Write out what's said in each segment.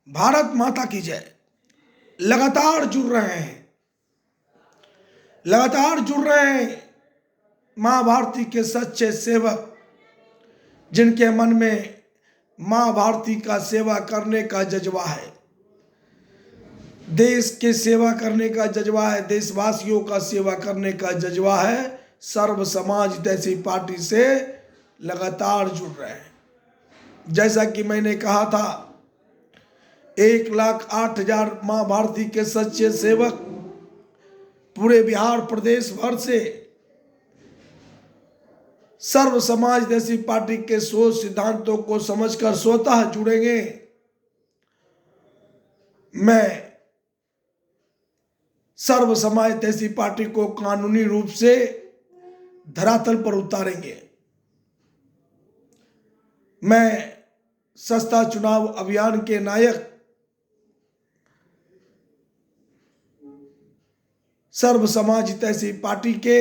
भारत माता की जय। लगातार जुड़ रहे हैं, लगातार जुड़ रहे हैं मां भारती के सच्चे सेवक, जिनके मन में मां भारती का सेवा करने का जज्बा है, देश के सेवा करने का जज्बा है, देशवासियों का सेवा करने का जज्बा है। सर्व समाज जैसी पार्टी से लगातार जुड़ रहे हैं। जैसा कि मैंने कहा था, 1,08,000 मां भारती के सच्चे सेवक पूरे बिहार प्रदेश भर से सर्व समाज जैसी पार्टी के सोच सिद्धांतों को समझकर स्वतः जुड़ेंगे। मैं सर्व समाज जैसी पार्टी को कानूनी रूप से धरातल पर उतारेंगे। मैं सस्ता चुनाव अभियान के नायक सर्व समाज जैसी पार्टी के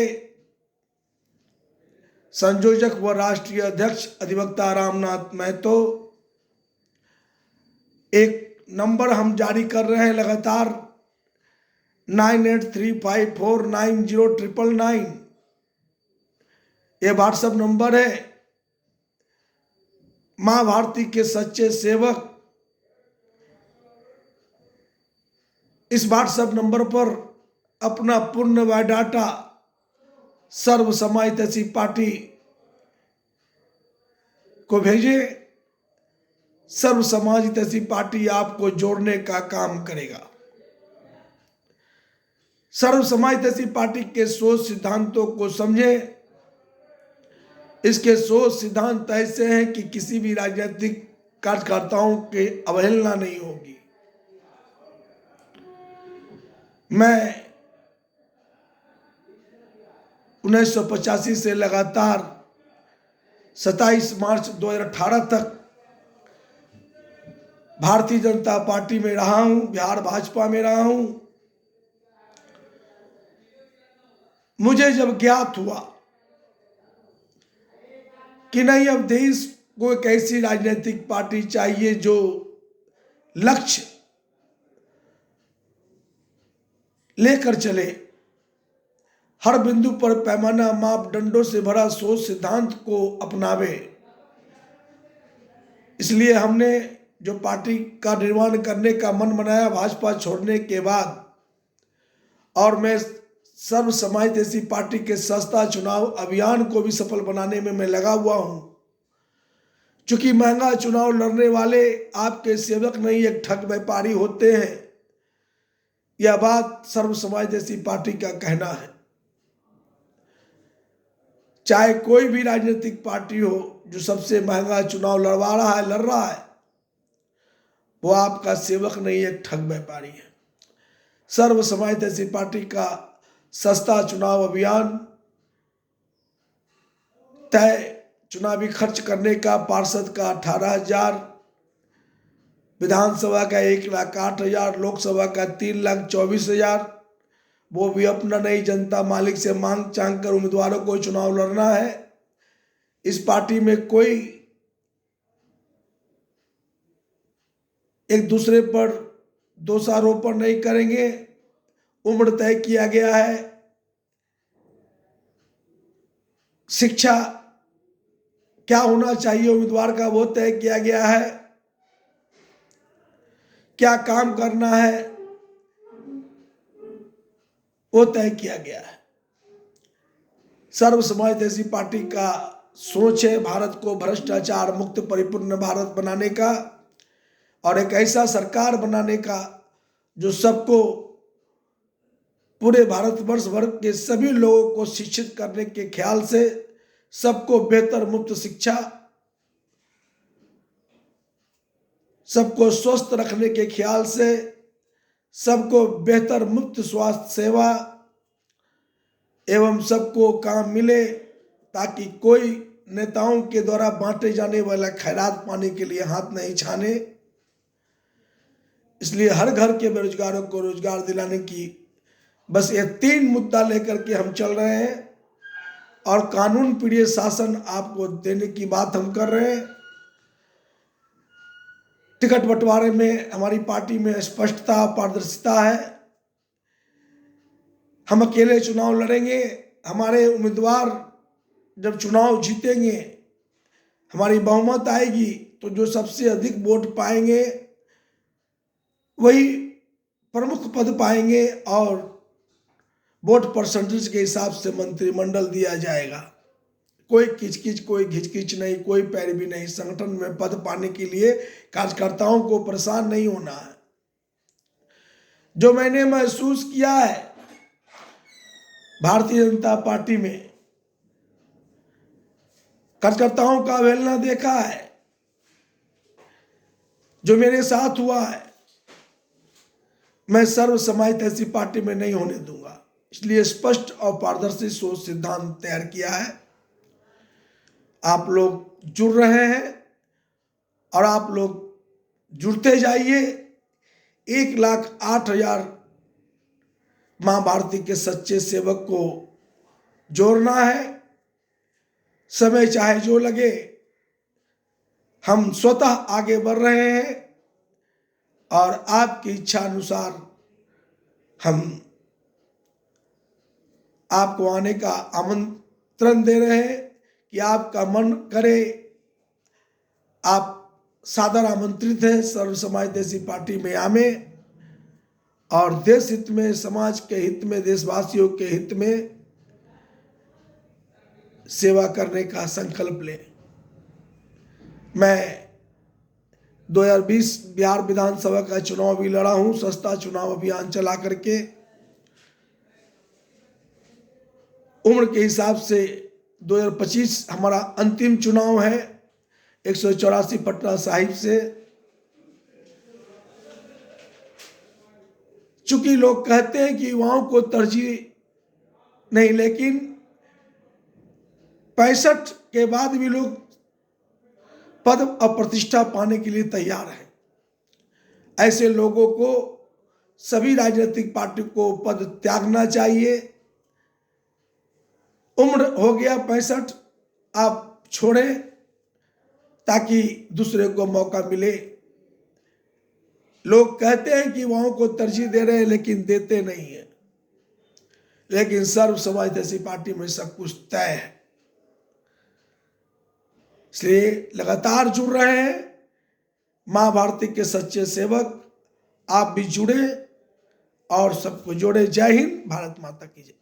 संयोजक व राष्ट्रीय अध्यक्ष अधिवक्ता रामनाथ महतो, एक नंबर हम जारी कर रहे हैं लगातार, 9835490999। ये व्हाट्सएप नंबर है। मां भारती के सच्चे सेवक इस व्हाट्सएप नंबर पर अपना पूर्ण बायोडाटा सर्व समाज जैसी पार्टी को भेजे। सर्व समाज जैसी पार्टी आपको जोड़ने का काम करेगा। सर्व समाज जैसी पार्टी के सोच सिद्धांतों को समझे। इसके सोच सिद्धांत ऐसे हैं कि किसी भी राजनीतिक कार्यकर्ताओं की अवहेलना नहीं होगी। मैं 1985 से लगातार 27 मार्च 2018 तक भारतीय जनता पार्टी में रहा हूं, बिहार भाजपा में रहा हूं। मुझे जब ज्ञात हुआ कि नहीं, अब देश को एक ऐसी राजनीतिक पार्टी चाहिए जो लक्ष्य लेकर चले, हर बिंदु पर पैमाना मापदंडों से भरा सोच सिद्धांत को अपनावे। इसलिए हमने जो पार्टी का निर्माण करने का मन बनाया भाजपा छोड़ने के बाद, और मैं सर्व समाज जैसी पार्टी के सस्ता चुनाव अभियान को भी सफल बनाने में मैं लगा हुआ हूं। चूंकि महंगा चुनाव लड़ने वाले आपके सेवक नहीं, एक ठग व्यापारी होते हैं। यह बात सर्व समाज जैसी पार्टी का कहना है। चाहे कोई भी राजनीतिक पार्टी हो, जो सबसे महंगा चुनाव लड़वा रहा है, लड़ रहा है, वो आपका सेवक नहीं, एक ठग व्यापारी है। सर्व समाज जैसी पार्टी का सस्ता चुनाव अभियान तय चुनावी खर्च करने का पार्षद का 18,000, विधानसभा का 1,08,000, लोकसभा का 3,24,000, वो भी अपना नहीं, जनता मालिक से मांग चांग कर उम्मीदवारों को चुनाव लड़ना है। इस पार्टी में कोई एक दूसरे पर दोषारोपण नहीं करेंगे। उम्र तय किया गया है। शिक्षा क्या होना चाहिए उम्मीदवार का, वो तय किया गया है। क्या काम करना है, वो तय किया गया है। सर्व समाज जैसी पार्टी का सोच है भारत को भ्रष्टाचार मुक्त परिपूर्ण भारत बनाने का, और एक ऐसा सरकार बनाने का जो सबको, पूरे भारतवर्ष भर के सभी लोगों को शिक्षित करने के ख्याल से, सबको बेहतर मुफ्त शिक्षा, सबको स्वस्थ रखने के ख्याल से, सबको बेहतर मुफ्त स्वास्थ्य सेवा एवं सबको काम मिले, ताकि कोई नेताओं के द्वारा बांटे जाने वाला खैरात पाने के लिए हाथ नहीं छाने। इसलिए हर घर के बेरोजगारों को रोजगार दिलाने की, बस ये 3 मुद्दा लेकर के हम चल रहे हैं, और कानून प्रिय शासन आपको देने की बात हम कर रहे हैं। टिकट बंटवारे में हमारी पार्टी में स्पष्टता पारदर्शिता है। हम अकेले चुनाव लड़ेंगे। हमारे उम्मीदवार जब चुनाव जीतेंगे, हमारी बहुमत आएगी, तो जो सबसे अधिक वोट पाएंगे वही प्रमुख पद पाएंगे और वोट परसेंटेज के हिसाब से मंत्रिमंडल दिया जाएगा। कोई किचकिच, कोई घिचकिच नहीं, कोई पैरवी नहीं। संगठन में पद पाने के लिए कार्यकर्ताओं को परेशान नहीं होना है। जो मैंने महसूस किया है भारतीय जनता पार्टी में, कार्यकर्ताओं का अवहेलना देखा है, जो मेरे साथ हुआ है, मैं सर्व समाज ऐसी पार्टी में नहीं होने दूंगा। इसलिए स्पष्ट और पारदर्शी सोच सिद्धांत तैयार किया है। आप लोग जुड़ रहे हैं और आप लोग जुड़ते जाइए। 1,08,000 मां भारती के सच्चे सेवक को जोड़ना है। समय चाहे जो लगे, हम स्वतः आगे बढ़ रहे हैं और आपकी इच्छा अनुसार हम आपको आने का आमंत्रण दे रहे हैं कि आपका मन करे। आप सादर आमंत्रित हैं सर्व समाज देशी पार्टी में आमे और देश हित में, समाज के हित में, देशवासियों के हित में सेवा करने का संकल्प लें। मैं 2020 बिहार विधानसभा का चुनाव भी लड़ा हूं, सस्ता चुनाव अभियान चला करके। उम्र के हिसाब से 2025 हमारा अंतिम चुनाव है 184 पटना साहिब से। चूंकि लोग कहते हैं कि युवाओं को तरजीह नहीं, लेकिन 65 के बाद भी लोग पद और प्रतिष्ठा पाने के लिए तैयार हैं। ऐसे लोगों को सभी राजनीतिक पार्टी को पद त्यागना चाहिए। उम्र हो गया 65, आप छोड़ें ताकि दूसरे को मौका मिले। लोग कहते हैं कि युवाओं को तरजीह दे रहे हैं, लेकिन देते नहीं है। लेकिन सर्व समाज देशी पार्टी में सब कुछ तय है। इसलिए लगातार जुड़ रहे हैं मां भारती के सच्चे सेवक। आप भी जुड़े और सबको जोड़े। जय हिंद, भारत माता की जय।